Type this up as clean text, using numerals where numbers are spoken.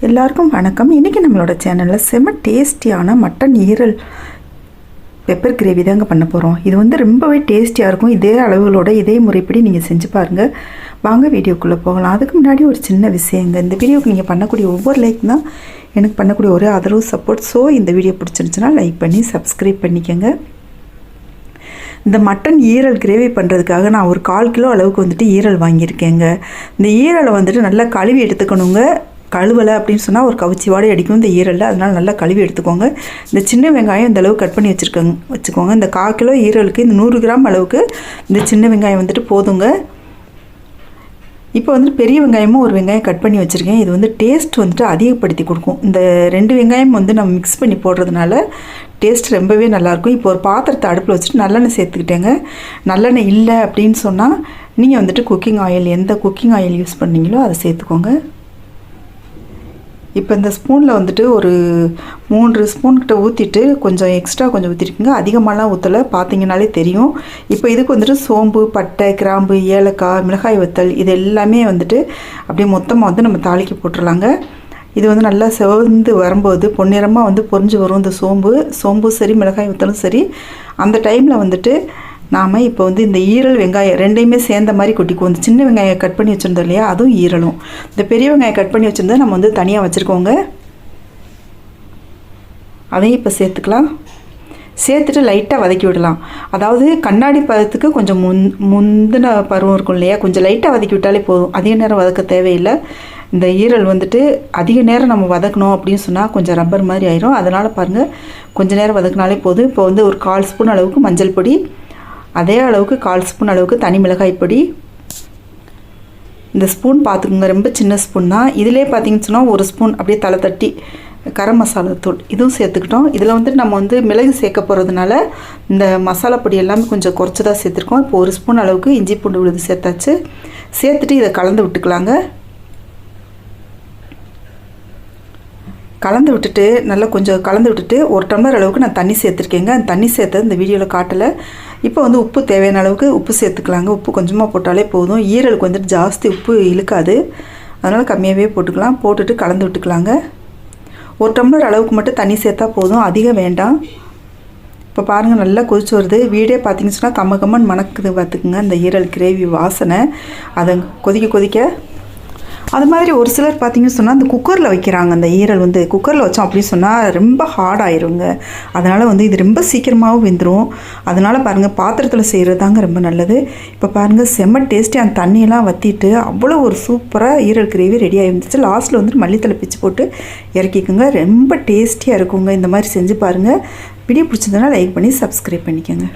எல்லாருக்கும் வணக்கம். இன்றைக்கி நம்மளோட சேனலில் செம்ம டேஸ்டியான மட்டன் ஈரல் பெப்பர் கிரேவி தாங்க பண்ண போகிறோம். இது வந்து ரொம்பவே டேஸ்டியாக இருக்கும். இதே அளவுகளோட இதே முறைப்படி நீங்கள் செஞ்சு பாருங்கள். வாங்க வீடியோக்குள்ளே போகலாம். அதுக்கு முன்னாடி ஒரு சின்ன விஷயங்க, இந்த வீடியோக்கு நீங்கள் பண்ணக்கூடிய ஒவ்வொரு லைக் தான் எனக்கு பண்ணக்கூடிய ஒரே ஆதரவு சப்போர்ட். ஸோ இந்த வீடியோ பிடிச்சிருந்துச்சுன்னா லைக் பண்ணி சப்ஸ்கிரைப் பண்ணிக்கோங்க. இந்த மட்டன் ஈரல் கிரேவி பண்ணுறதுக்காக நான் ஒரு 1/4 கிலோ அளவுக்கு வந்துட்டு ஈரல் வாங்கியிருக்கேங்க. இந்த ஈரலை வந்துட்டு நல்லா கழுவி எடுத்துக்கணுங்க. கழுவலை அப்படின்னு சொன்னால் ஒரு கவுச்சி வாடை அடிக்கும் இந்த ஈரலில். அதனால் நல்லா கழுவி எடுத்துக்கோங்க. இந்த சின்ன வெங்காயம் இந்த அளவுக்கு கட் பண்ணி வச்சுக்கோங்க. இந்த 1/4 கிலோ ஈரலுக்கு இந்த 100 கிராம் அளவுக்கு இந்த சின்ன வெங்காயம் வந்துட்டு போதுங்க. இப்போ வந்துட்டு பெரிய வெங்காயமும் ஒரு வெங்காயம் கட் பண்ணி வச்சுருக்கேன். இது வந்து டேஸ்ட் வந்துட்டு அதிகப்படுத்தி கொடுக்கும். இந்த 2 வெங்காயம் வந்து நம்ம மிக்ஸ் பண்ணி போடுறதுனால டேஸ்ட் ரொம்பவே நல்லாயிருக்கும். இப்போ ஒரு பாத்திரத்தை அடுப்பில் வச்சுட்டு நல்லெண்ணெய் சேர்த்துக்கிட்டேங்க. நல்லெண்ணெய் இல்லை அப்படின்னு சொன்னால் நீங்கள் வந்துட்டு குக்கிங் ஆயில், எந்த குக்கிங் ஆயில் யூஸ் பண்ணீங்களோ அதை சேர்த்துக்கோங்க. இப்போ இந்த ஸ்பூனில் வந்துட்டு ஒரு 3 ஸ்பூன் கிட்ட ஊற்றிட்டு கொஞ்சம் எக்ஸ்ட்ரா கொஞ்சம் ஊற்றிருக்குங்க. அதிகமாகலாம் ஊற்றலை, பார்த்தீங்கனாலே தெரியும். இப்போ இதுக்கு வந்துட்டு சோம்பு, பட்டை, கிராம்பு, ஏலக்காய், மிளகாய் வத்தல் இது எல்லாமே வந்துட்டு அப்படியே மொத்தமாக வந்து நம்ம தாளிக்க போட்டுடலாங்க. இது வந்து நல்லா செவந்து வரும்போது பொன்னிறமாக வந்து பொரிஞ்சு வரும். இந்த சோம்பு சரி, மிளகாய் வத்தலும் சரி. அந்த டைமில் வந்துட்டு நாம் இப்போ வந்து இந்த ஈரல் வெங்காயம் ரெண்டையுமே சேர்ந்த மாதிரி கொட்டிக்குவோம். இந்த சின்ன வெங்காயம் கட் பண்ணி வச்சுருந்தோம் இல்லையா, அதுவும் ஈரலும். இந்த பெரிய வெங்காயம் கட் பண்ணி வச்சுருந்தா நம்ம வந்து தனியாக வச்சுருக்கோங்க. அதையும் இப்போ சேர்த்துக்கலாம். சேர்த்துட்டு லைட்டாக வதக்கி விடலாம். அதாவது கண்ணாடி பதத்துக்கு கொஞ்சம் முந்தின பருவம் இருக்கும் இல்லையா, கொஞ்சம் லைட்டாக வதக்கி விட்டாலே போதும். அதிக நேரம் வதக்க தேவையில்லை. இந்த ஈரல் வந்துட்டு அதிக நேரம் நம்ம வதக்கணும் அப்படின்னு சொன்னால் கொஞ்சம் ரப்பர் மாதிரி ஆயிரும். அதனால் பாருங்கள், கொஞ்சம் நேரம் வதக்கினாலே போதும். இப்போ வந்து ஒரு 1/4 ஸ்பூன் அளவுக்கு மஞ்சள் பொடி, அதே அளவுக்கு 1/4 ஸ்பூன் அளவுக்கு தனி மிளகாய் பொடி. இந்த ஸ்பூன் பார்த்துக்குங்க, ரொம்ப சின்ன ஸ்பூன் தான். இதிலே பார்த்தீங்கன்னு சொன்னால் 1 ஸ்பூன் அப்படியே தலை தட்டி கரம் மசாலா தூள் இதுவும் சேர்த்துக்கிட்டோம். இதில் வந்துட்டு நம்ம வந்து மிளகு சேர்க்க போகிறதுனால இந்த மசாலா பொடி எல்லாமே கொஞ்சம் குறைச்சி தான் சேர்த்துருக்கோம். இப்போ 1 ஸ்பூன் அளவுக்கு இஞ்சி பூண்டு விழுது சேர்த்தாச்சு. சேர்த்துட்டு இதை கலந்து விட்டுக்கலாங்க. கலந்து விட்டுட்டு நல்லா கொஞ்சம் கலந்து விட்டுட்டு 1 டம்ளர் அளவுக்கு நான் தண்ணி சேர்த்துருக்கேங்க. அந்த தண்ணி சேர்த்து இந்த வீடியோவில் காட்டலை. இப்போ வந்து உப்பு தேவையான அளவுக்கு உப்பு சேர்த்துக்கலாங்க. உப்பு கொஞ்சமாக போட்டாலே போதும். ஈரலுக்கு வந்துட்டு ஜாஸ்தி உப்பு இழுக்காது, அதனால் கம்மியாகவே போட்டுக்கலாம். போட்டுட்டு கலந்து விட்டுக்கலாங்க. 1 டம்ளர் அளவுக்கு மட்டும் தண்ணி சேர்த்தா போதும், அதிகம் வேண்டாம். இப்போ பாருங்கள், நல்லா கொதிச்சு வருது. வீடே பார்த்தீங்கன்னு சொன்னால் கம்மன் மணக்குது பார்த்துக்குங்க. அந்த ஈரல் கிரேவி வாசனை அதை கொதிக்க அது மாதிரி ஒரு சிலர் பார்த்திங்கன்னு சொன்னால் அந்த குக்கரில் வைக்கிறாங்க. அந்த ஈரல் வந்து குக்கரில் வச்சோம் அப்படின்னு சொன்னால் ரொம்ப ஹார்ட் ஆயிருங்க. அதனால் வந்து இது ரொம்ப சீக்கிரமாகவும் வெந்துடும். அதனால் பாருங்கள், பாத்திரத்தில் செய்கிறது தாங்க ரொம்ப நல்லது. இப்போ பாருங்கள், செம்ம டேஸ்டி. அந்த தண்ணியெல்லாம் வற்றிட்டு அவ்வளோ ஒரு சூப்பராக ஈரல் கிரேவி ரெடி ஆகிருந்துச்சு. லாஸ்ட்டில் வந்துட்டு மல்லித்தலை பிச்சு போட்டு இறக்கிக்குங்க. ரொம்ப டேஸ்டியாக இருக்குங்க. இந்த மாதிரி செஞ்சு பாருங்கள். வீடியோ பிடிச்சதுன்னா லைக் பண்ணி சப்ஸ்கிரைப் பண்ணிக்கோங்க.